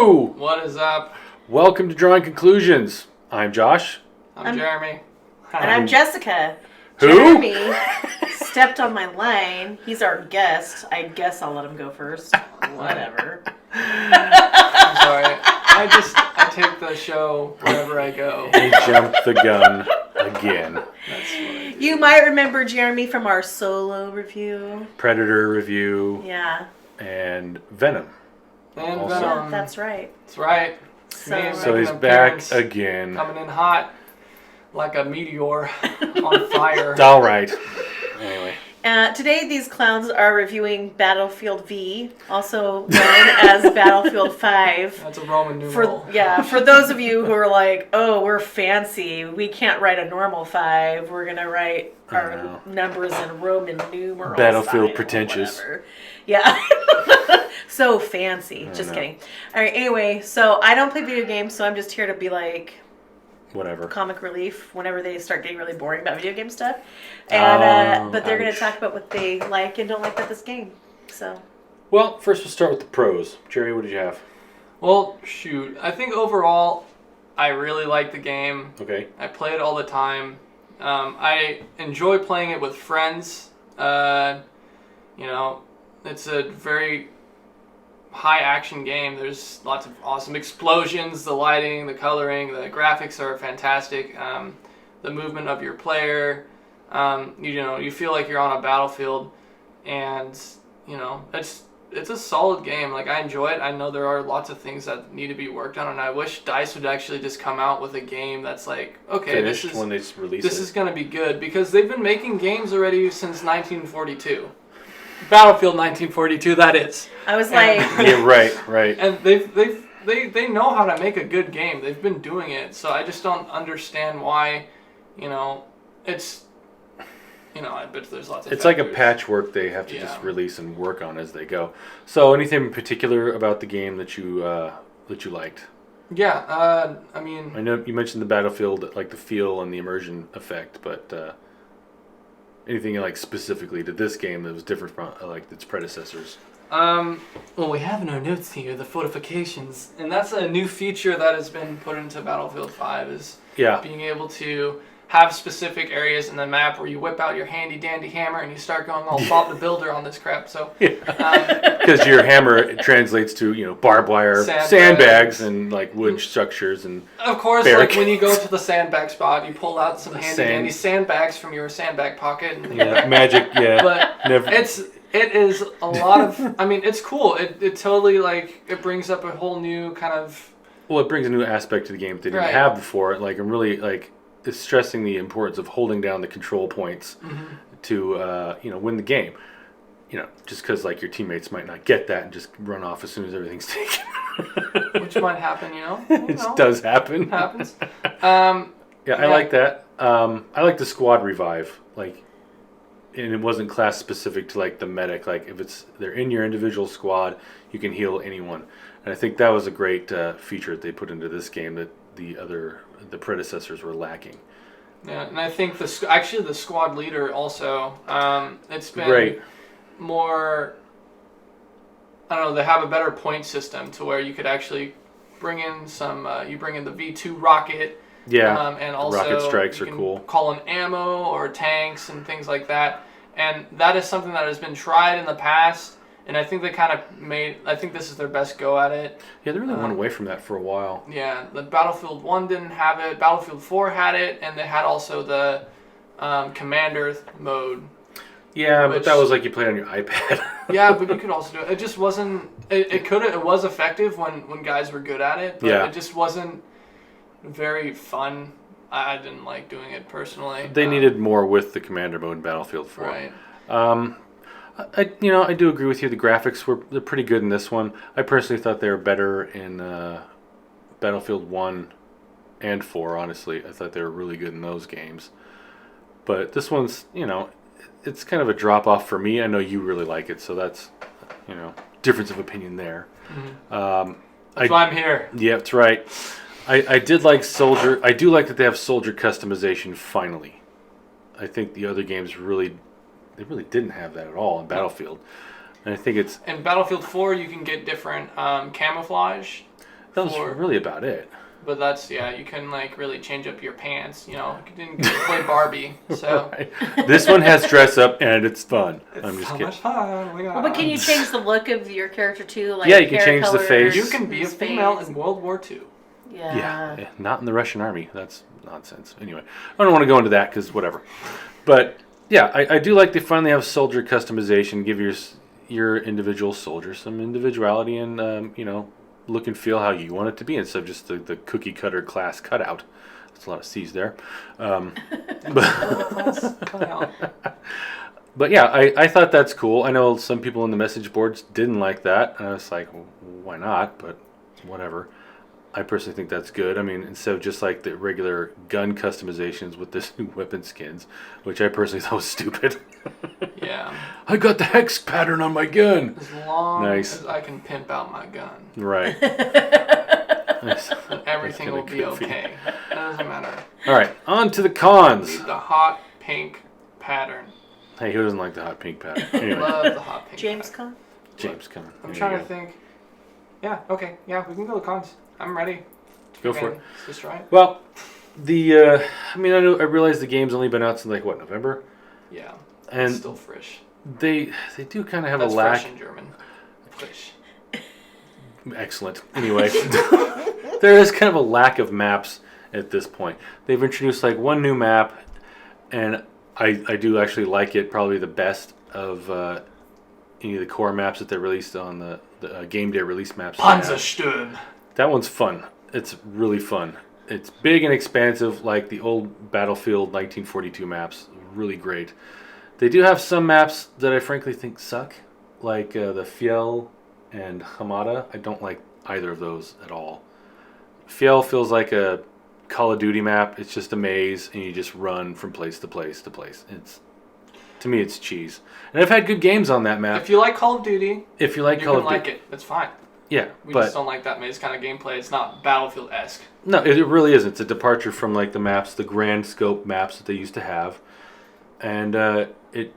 Hello! What is up? Welcome to Drawing Conclusions. I'm Josh. I'm Jeremy. And I'm Jessica. Who? Jeremy stepped on my line. He's our guest. I guess I'll let him go first. Whatever. I'm sorry. I take the show wherever I go. He jumped the gun again. That's funny. You might remember Jeremy from our solo review. Predator review Yeah. and Venom. And Also. Yeah, that's right. That's right. So- Me So making he's an back appearance, again. coming in hot like a meteor on fire. All right. Anyway. Today, these clowns are reviewing Battlefield V, also known as Battlefield 5. That's a Roman numeral. For those of you who are like, oh, we're fancy, we can't write a normal 5. We're gonna write our numbers in Roman numerals. Battlefield style, pretentious. whatever. Yeah. So fancy. Just kidding. All right. Anyway, so I don't play video games, so I'm just here to be like Whatever. comic relief whenever they start getting really boring about video game stuff. And but they're going to ouch. talk about what they like and don't like about this game. So. Well, first we'll start with the pros. Jerry, what did you have? Well, shoot. I think overall, I really like the game. Okay. I play it all the time. I enjoy playing it with friends. It's a very high action game. There's lots of awesome explosions, the lighting, the coloring, the graphics are fantastic. The movement of your player, you feel like you're on a battlefield, and it's a solid game. Like, I enjoy it. I know there are lots of things that need to be worked on, and I wish DICE would actually just come out with a game that's like, okay, Finished when they release it. this is going to be good, because they've been making games already since 1942. Battlefield 1942, that is. I was like, Yeah, right. And they know how to make a good game. They've been doing it, so I just don't understand why, it's, I bet there's lots of It's like a factors. patchwork they have to Yeah. just release and work on as they go. So, anything in particular about the game that you liked? Yeah, I mean, I know you mentioned the Battlefield, like the feel and the immersion effect, but anything like specifically to this game that was different from like its predecessors? well, we have in our notes here the fortifications, and that's a new feature that has been put into Battlefield 5, is Yeah, being able to have specific areas in the map where you whip out your handy dandy hammer and you start going all Bob the Builder on this crap. So, because your hammer translates to barbed wire, sandbags, and like wood structures and of course, like when you go to the sandbag spot, you pull out some handy dandy sandbags from your sandbag pocket. And magic. Yeah, but never. it is a lot of. I mean, it's cool. It totally it brings up a whole new kind of. Well, it brings a new aspect to the game that they didn't Right. have before. Like, I'm really it's stressing the importance of holding down the control points to win the game. Just because like your teammates might not get that and just run off as soon as everything's taken. Which might happen, It does happen. It happens. Yeah, I like that. I like the squad revive. Like, and it wasn't class specific to like the medic. Like, if they're in your individual squad, you can heal anyone. And I think that was a great feature that they put into this game that the predecessors were lacking. Yeah, and I think the squad leader also. It's been Great. more. I don't know. They have a better point system to where you could actually bring in some. You bring in the V2 rocket. Yeah, And also rocket strikes you are can cool. Call in ammo or tanks and things like that. And that is something that has been tried in the past. And I think they kind of I think this is their best go at it. Yeah, they really went away from that for a while. Yeah, the Battlefield 1 didn't have it. Battlefield 4 had it. And they had also the Commander mode. Yeah, but that was like you played on your iPad. Yeah, but you could also do it. It just wasn't... It was effective when guys were good at it. But Yeah. it just wasn't very fun. I didn't like doing it personally. They needed more with the Commander mode in Battlefield 4. Right. I do agree with you. The graphics they're pretty good in this one. I personally thought they were better in Battlefield 1 and 4, honestly. I thought they were really good in those games. But this one's, it's kind of a drop-off for me. I know you really like it, so that's, difference of opinion there. Mm-hmm. That's why I'm here. Yeah, that's right. I did like Soldier. I do like that they have Soldier customization finally. I think the other games they really didn't have that at all in Battlefield. And I think it's... In Battlefield 4, you can get different camouflage. That was really about it. But that's, you can like really change up your pants. You didn't get to play Barbie, so. Right. This one has dress up and it's fun. I'm just so kidding. much fun. Oh my God. But can you change the look of your character too? Like Yeah, you can hair change the colors, face. You can be a female face? in World War II. Yeah. Not in the Russian army. That's nonsense. Anyway, I don't want to go into that because whatever. But yeah, I do like they finally have soldier customization. Give your individual soldier some individuality and look and feel how you want it to be instead of just the cookie cutter class cutout. That's a lot of C's there. But yeah, I thought that's cool. I know some people in the message boards didn't like that. And I was like, well, why not? But whatever. I personally think that's good. I mean, instead of just like the regular gun customizations with this new weapon skins, which I personally thought was stupid. Yeah. I got the hex pattern on my gun. As long Nice. as I can pimp out my gun, Right. Nice. then everything will That's be kinda goofy. okay. It doesn't matter. All right, on to the cons. The hot pink pattern. Hey, who doesn't like the hot pink pattern? Anyway, Love the hot pink James pattern. Con? James, come on. I'm There trying you to go. think. Yeah, okay. Yeah, we can go to cons. I'm ready. Go for it. Let's just try it. Well, I realize the game's only been out since like what, November, Yeah. and It's still fresh. they do kind of have That's a lack. fresh in German. Fresh. Excellent. Anyway, there is kind of a lack of maps at this point. They've introduced like one new map, and I do actually like it probably the best of any of the core maps that they released on the game day release maps. they have. Panzersturm. That one's fun. It's really fun. It's big and expansive like the old Battlefield 1942 maps. Really great. They do have some maps that I frankly think suck, like the Fiel and Hamada. I don't like either of those at all. Fiel feels like a Call of Duty map. It's just a maze, and you just run from place to place to place. To me, it's cheese. And I've had good games on that map. If you like Call of Duty, If you like you Call can of Duty, like it. That's fine. yeah, We but just don't like that maze kind of gameplay. It's not Battlefield-esque. no, it really isn't. It's a departure from like the maps, the grand scope maps that they used to have, and it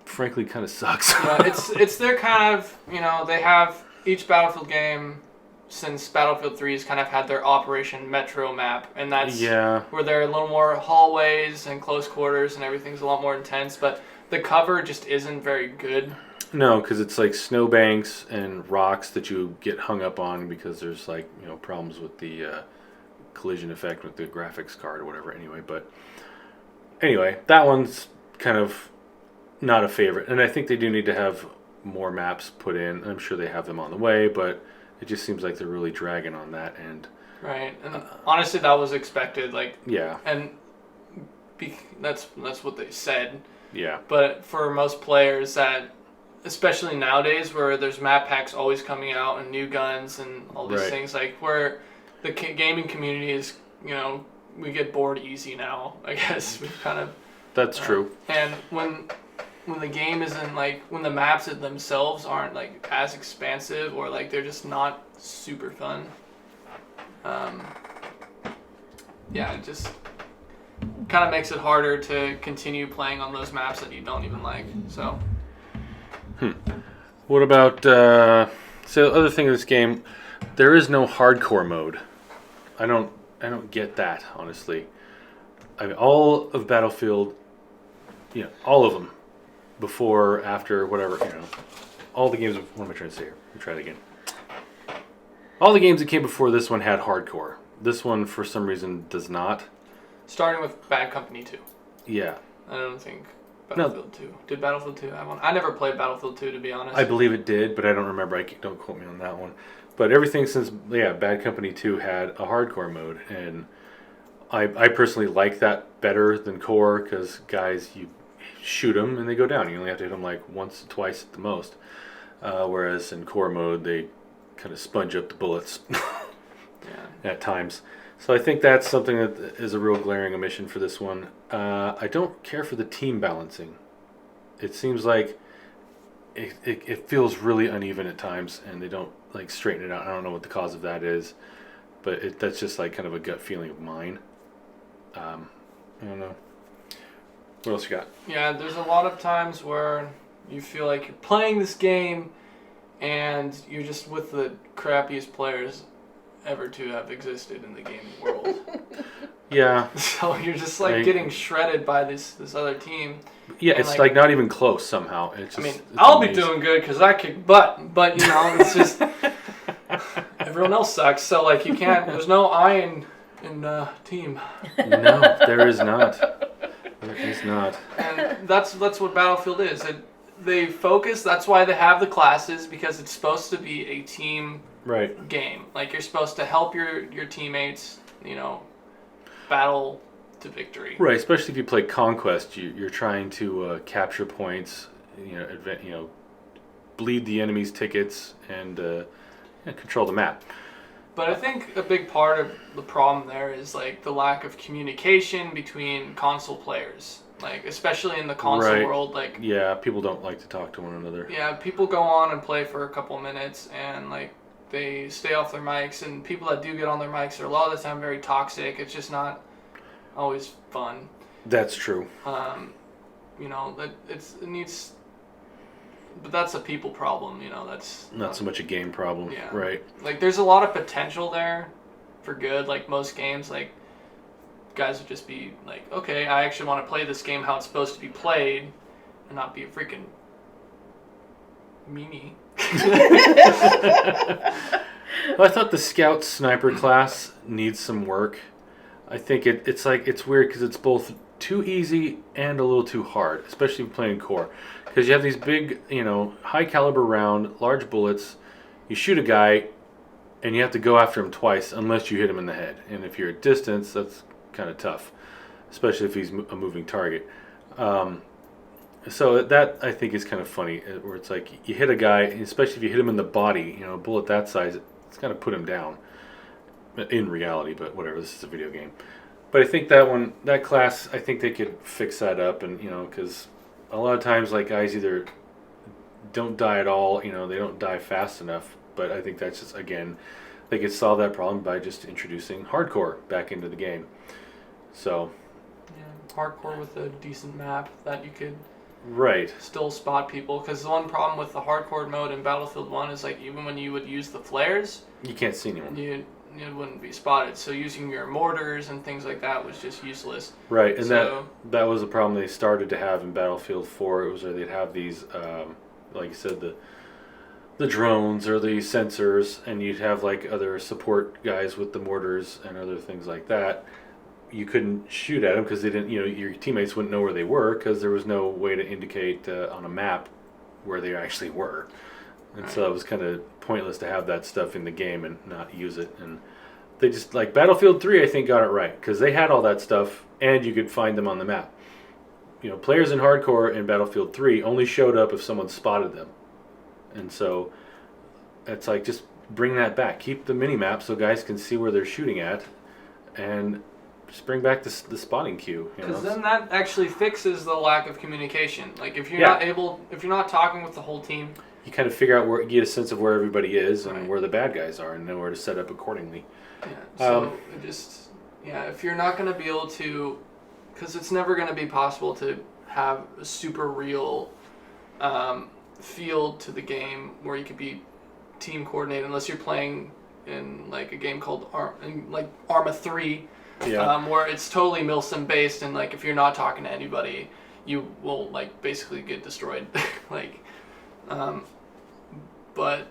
frankly kind of sucks. Yeah, it's their kind of, they have each Battlefield game since Battlefield 3 has kind of had their Operation Metro map, and that's Yeah, where there are a little more hallways and close quarters and everything's a lot more intense, but the cover just isn't very good. no, because it's like snowbanks and rocks that you get hung up on because there's like problems with the collision effect with the graphics card or whatever. Anyway, that one's kind of not a favorite, and I think they do need to have more maps put in. I'm sure they have them on the way, but it just seems like they're really dragging on that end. Right, and honestly, that was expected. Yeah, And that's what they said. yeah, But for most players, that especially nowadays, where there's map packs always coming out and new guns and all these Right. things, like where the gaming community is, we get bored easy now. I guess we kind of. that's true. And when the game isn't when the maps themselves aren't as expansive or they're just not super fun. It just kind of makes it harder to continue playing on those maps that you don't even like. So What about so other thing of this game? There is no hardcore mode. I don't get that honestly. I mean, all of Battlefield, all of them, before, after, whatever, all the games. What am I trying to say here? Let me try it again. All the games that came before this one had hardcore. This one, for some reason, does not. starting with Bad Company 2. Yeah, I don't think Battlefield 2. Did Battlefield 2 have one? I never played Battlefield 2 to be honest. I believe it did, but I don't remember. Don't quote me on that one. But everything since Bad Company 2 had a hardcore mode, and I personally like that better than core because guys, you shoot them and they go down. You only have to hit them like once, twice at the most. Whereas in core mode, they kind of sponge up the bullets Yeah. at times. So I think that's something that is a real glaring omission for this one. I don't care for the team balancing. It seems like it feels really uneven at times, and they don't straighten it out. I don't know what the cause of that is, but that's just kind of a gut feeling of mine. I don't know. What else you got? Yeah, there's a lot of times where you feel like you're playing this game and you're just with the crappiest players ever to have existed in the gaming world. Yeah. So you're just like Right. getting shredded by this other team. Yeah, And, it's like not even close somehow. It's just, I mean, it's I'll be amazing. doing good because I kick butt, but you know, it's just everyone else sucks. So like, you can't. There's no I in team, No, there is not. There is not. and that's what Battlefield is. They focus. That's why they have the classes, because it's supposed to be a team Right. game. Like, you're supposed to help your teammates, you know, battle to victory. Right, especially if you play Conquest, you're trying to capture points, bleed the enemy's tickets, and control the map. But I think a big part of the problem there is like the lack of communication between console players. Like, especially in the console Right. world, like, Yeah, people don't like to talk to one another. yeah, people go on and play for a couple minutes and like they stay off their mics, and people that do get on their mics are a lot of the time very toxic. It's just not always fun. That's true. You know, that it needs, but that's a people problem. You know, that's Not so much a game problem. Yeah. Right. like there's a lot of potential there for good. Like most games, like guys would just be like, okay, I actually want to play this game how it's supposed to be played, and not be a freaking meanie. Well, I thought the Scout Sniper class needs some work. I think it's weird because it's both too easy and a little too hard, especially if playing core. Because you have these big, high caliber round, large bullets. You shoot a guy, and you have to go after him twice unless you hit him in the head. And if you're at distance, that's kind of tough, especially if he's a moving target. So that I think is kind of funny, where it's like you hit a guy, especially if you hit him in the body. A bullet that size, it's kind of put him down. In reality, but whatever. This is a video game. But I think that class, I think they could fix that up, and because a lot of times, like, guys either don't die at all, they don't die fast enough. But I think that's just, again, they could solve that problem by just introducing hardcore back into the game. So, Yeah, hardcore with a decent map that you could right. still spot people. Because the one problem with the hardcore mode in Battlefield 1 is like, even when you would use the flares, You can't see anyone. you wouldn't be spotted. So using your mortars and things like that was just useless. Right, and So- that was a problem they started to have in Battlefield 4. It was where they'd have these, like you said, the drones or the sensors, and you'd have like other support guys with the mortars and other things like that. You couldn't shoot at them because they didn't. Your teammates wouldn't know where they were because there was no way to indicate on a map where they actually were. And so it was kind of pointless to have that stuff in the game and not use it. And they just, like Battlefield 3, I think, got it right because they had all that stuff and you could find them on the map. Players in hardcore in Battlefield 3 only showed up if someone spotted them. And so it's like, just bring that back. Keep the mini map so guys can see where they're shooting at, and just bring back the spotting queue. Because then that actually fixes the lack of communication. Like, if you're Yeah. if you're not talking with the whole team, You kind of figure out get a sense of where everybody is and Right. where the bad guys are, and know where to set up accordingly. yeah. So Um, it just, if you're not going to be able to, because it's never going to be possible to have a super real feel to the game where you could be team coordinated, unless you're playing in like a game called Arma 3. Yeah. Where it's totally milsim based, and like if you're not talking to anybody, you will like basically get destroyed. Like, but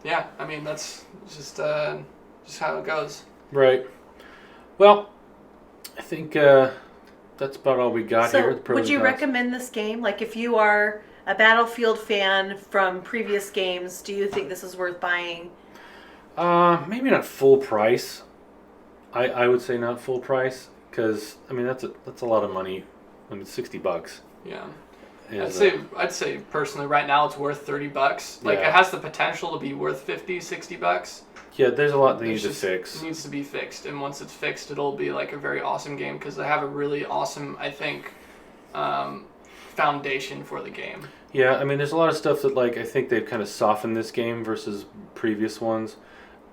yeah, I mean that's just how it goes. Right. Well, I think that's about all we got here. the So, pros would and you cons. recommend this game? Like, if you are a Battlefield fan from previous games, do you think this is worth buying? Maybe not full price. I would say not full price because I mean that's a lot of money. I mean, $60. Yeah, is, I'd say personally right now it's worth $30. Like Yeah. it has the potential to be worth $50-$60. yeah. There's a lot they need It's to just- fix. It needs to be fixed, and once it's fixed, it'll be like a very awesome game because they have a really awesome, I think, foundation for the game. Yeah, I mean, there's a lot of stuff that, like, I think they've kind of softened this game versus previous ones.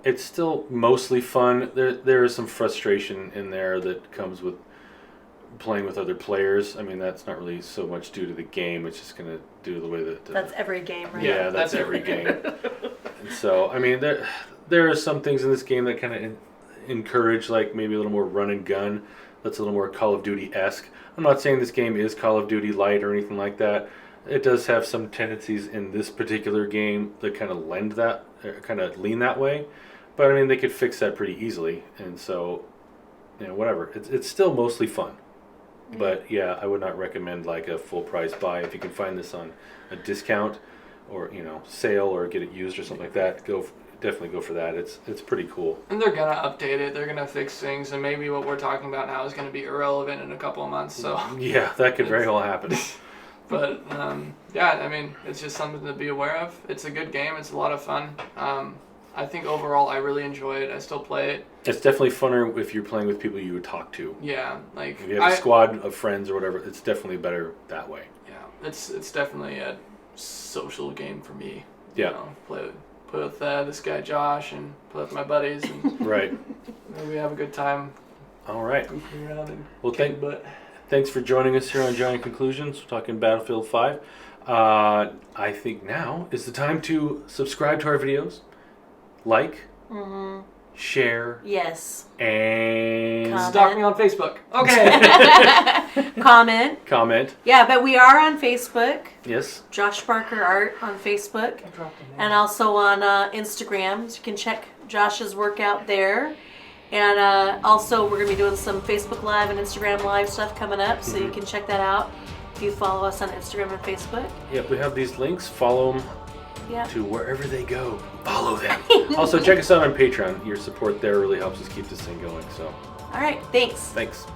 It's still mostly fun. There is some frustration in there that comes with playing with other players. I mean, that's not really so much due to the game. It's just gonna do the way that. That's every game, right? Yeah, that's every game. And so, I mean, there are some things in this game that kind of encourage, like, maybe a little more run and gun. That's a little more Call of Duty-esque. I'm not saying this game is Call of Duty light or anything like that. It does have some tendencies in this particular game that kind of lean that way. But, I mean, they could fix that pretty easily. And so, whatever. It's still mostly fun. But, yeah, I would not recommend, like, a full-price buy. If you can find this on a discount or, sale or get it used or something like that, definitely go for that. It's pretty cool. And they're gonna update it. They're gonna fix things, and maybe what we're talking about now is gonna be irrelevant in a couple of months. So Yeah, that could very well happen. But yeah, I mean, it's just something to be aware of. It's a good game. It's a lot of fun. I think overall, I really enjoy it. I still play it. It's definitely funner if you're playing with people you would talk to. Yeah, like If you have a squad of friends or whatever, it's definitely better that way. Yeah, it's definitely a social game for me. Yeah. Play with this guy Josh and play with my buddies, and Right. we have a good time All right. goofing around and Well, kicking butt. Thanks for joining us here on Giant Conclusions. We're talking Battlefield 5. I think now is the time to subscribe to our videos, like, share, Yes. and Stalk me on Facebook. Okay. Comment. Yeah, but we are on Facebook. Yes. Josh Barker Art on Facebook. And also on Instagram. So you can check Josh's work out there. And also we're going to be doing some Facebook Live and Instagram Live stuff coming up. So you can check that out if you follow us on Instagram and Facebook. Yep, we have these links. Follow them Yeah. to wherever they go. Follow them. Also, check us out on Patreon. Your support there really helps us keep this thing going. So, All right. Thanks. thanks.